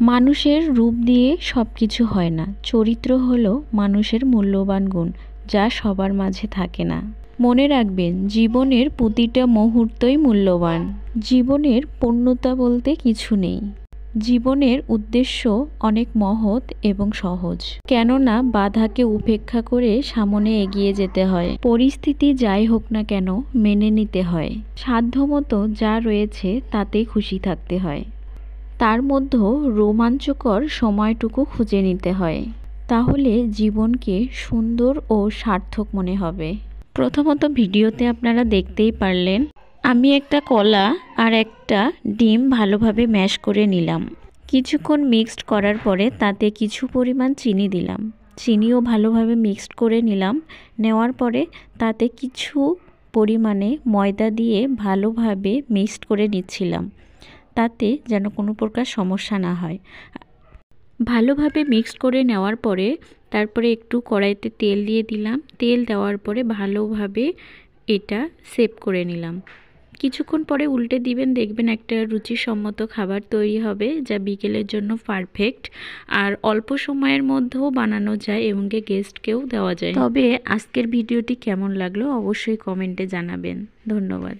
মানুষের রূপ দিয়ে সব কিছু হয় না, চরিত্র হলো মানুষের মূল্যবান গুণ, যা সবার মাঝে থাকে না। মনে রাখবেন, জীবনের প্রতিটা মুহূর্তই মূল্যবান। জীবনের পূর্ণতা বলতে কিছু নেই। জীবনের উদ্দেশ্য অনেক মহৎ এবং সহজ, কেননা বাধাকে উপেক্ষা করে সামনে এগিয়ে যেতে হয়। পরিস্থিতি যাই হোক না কেন মেনে নিতে হয়। সাধ্যমতো যা রয়েছে তাতেই খুশি থাকতে হয়। তার মধ্যেও রোমাঞ্চকর সময়টুকু খুঁজে নিতে হয়, তাহলে জীবনকে সুন্দর ও সার্থক মনে হবে। প্রথমত ভিডিওতে আপনারা দেখতেই পারলেন, আমি একটা কলা আর একটা ডিম ভালোভাবে ম্যাশ করে নিলাম। কিছুক্ষণ মিক্সড করার পরে তাতে কিছু পরিমাণ চিনি দিলাম। চিনিও ভালোভাবে মিক্সড করে নিলাম। নেওয়ার পরে তাতে কিছু পরিমাণে ময়দা দিয়ে ভালোভাবে মিক্সড করে নিচ্ছিলাম, তাতে যেন কোনো প্রকার সমস্যা না হয়। ভালোভাবে মিক্সড করে নেওয়ার পরে তারপরে একটু কড়াইতে তেল দিয়ে দিলাম। তেল দেওয়ার পরে ভালোভাবে এটা সেভ করে নিলাম। কিছুক্ষণ পরে উল্টে দিবেন, দেখবেন একটা রুচিসম্মত খাবার তৈরি হবে, যা বিকেলের জন্য পারফেক্ট। আর অল্প সময়ের মধ্যেও বানানো যায় এবং গেস্টকেও দেওয়া যায়। তবে আজকের ভিডিওটি কেমন লাগলো অবশ্যই কমেন্টে জানাবেন। ধন্যবাদ।